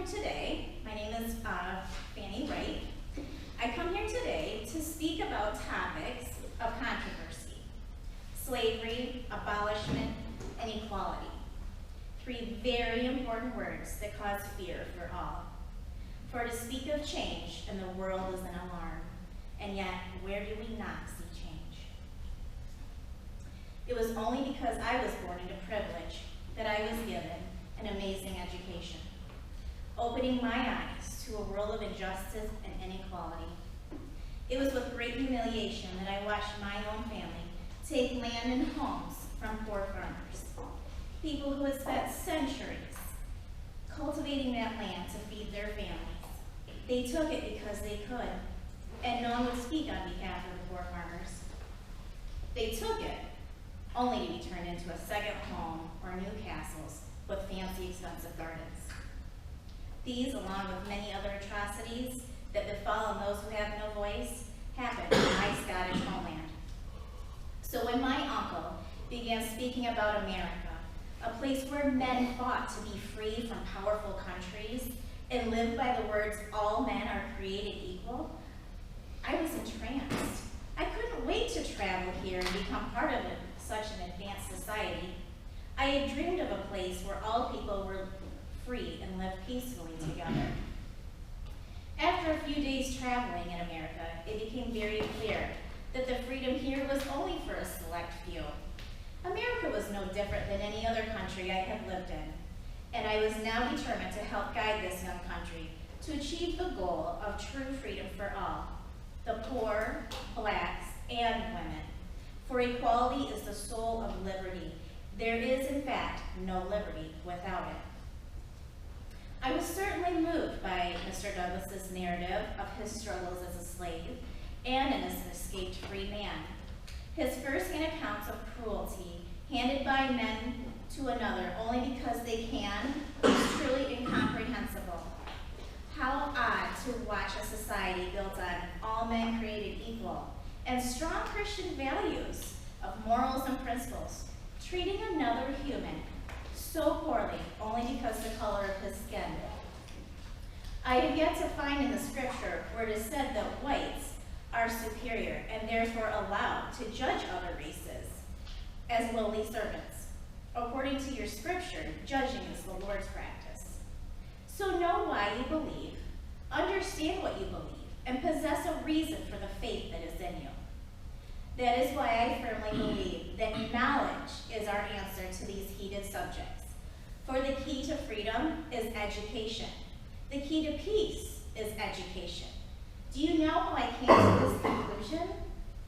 here today, my name is Fanny Wright. I come here today to speak about topics of controversy: slavery, abolishment, and equality. Three very important words that cause fear for all. For to speak of change in the world is an alarm, and yet where do we not see change? It was only because I was born into privilege that I was given an amazing education, opening my eyes to a world of injustice and inequality. It was with great humiliation that I watched my own family take land and homes from poor farmers, people who had spent centuries cultivating that land to feed their families. They took it because they could, and no one would speak on behalf of the poor farmers. They took it only to be turned into a second home or new castles with fancy, expensive gardens. These, along with many other atrocities that befall those who have no voice, happened in my Scottish homeland. So when my uncle began speaking about America, a place where men fought to be free from powerful countries and lived by the words, "all men are created equal," I was entranced. I couldn't wait to travel here and become part of such an advanced society. I had dreamed of a place where all people were free and lived peacefully together. After a few days traveling in America, it became very clear that the freedom here was only for a select few. America was no different than any other country I had lived in, and I was now determined to help guide this young country to achieve the goal of true freedom for all, the poor, blacks, and women. For equality is the soul of liberty. There is, in fact, no liberty without it. I was certainly moved by Mr. Douglas's narrative of his struggles as a slave and as an escaped free man. His first-hand accounts of cruelty handed by men to another only because they can is truly incomprehensible. How odd to watch a society built on all men created equal and strong Christian values of morals and principles, treating another human so poorly only because the color of his skin. I have yet to find in the scripture where it is said that whites are superior and therefore allowed to judge other races as lowly servants. According to your scripture, judging is the Lord's practice. So know why you believe, understand what you believe, and possess a reason for the faith that is in you. That is why I firmly believe that knowledge is our answer to these heated subjects. For the key to freedom is education. The key to peace is education. Do you know how I came to this conclusion?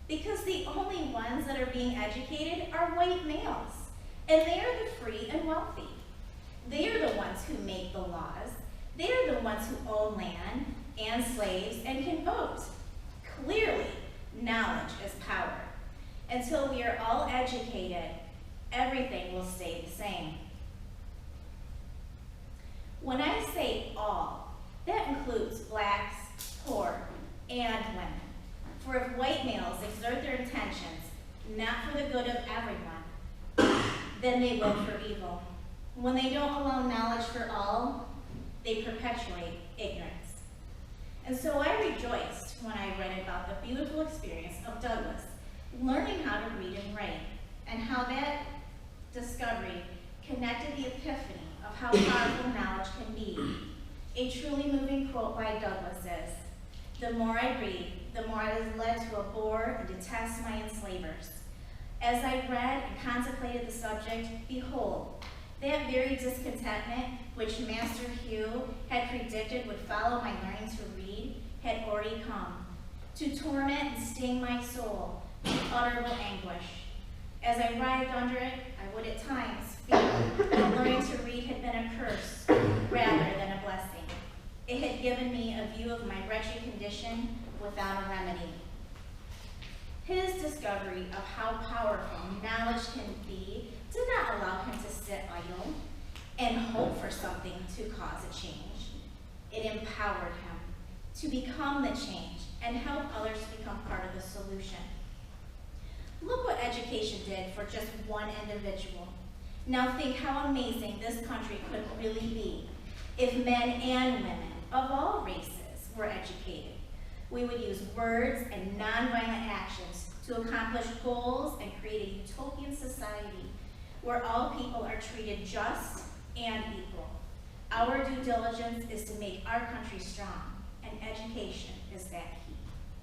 Because the only ones that are being educated are white males, and they are the free and wealthy. They are the ones who make the laws. They are the ones who own land and slaves and can vote. Clearly, knowledge is power. Until we are all educated, everything will stay the same. When I say all, that includes blacks, poor, and women. For if white males exert their intentions not for the good of everyone, then they vote for evil. When they don't allow knowledge for all, they perpetuate ignorance. And so I rejoiced when I read about the beautiful experience of Douglas learning how to read and write, and how that discovery connected the epiphany of how powerful knowledge can be. A truly moving quote by Douglas is, "The more I read, the more I was led to abhor and detest my enslavers. As I read and contemplated the subject, behold, that very discontentment which Master Hugh had predicted would follow my learning to read had already come, to torment and sting my soul with utterable anguish. As I writhed under it, I would at times feel that learning to read had been a curse rather than a blessing. It had given me a view of my wretched condition without a remedy." His discovery of how powerful knowledge can be did not allow him to sit idle and hope for something to cause a change. It empowered him to become the change and help others become part of the solution. Look what education did for just one individual. Now think how amazing this country could really be If men and women of all races were educated, we would use words and nonviolent actions to accomplish goals and create a utopian society where all people are treated just and equal. Our due diligence is to make our country strong, and education is that key.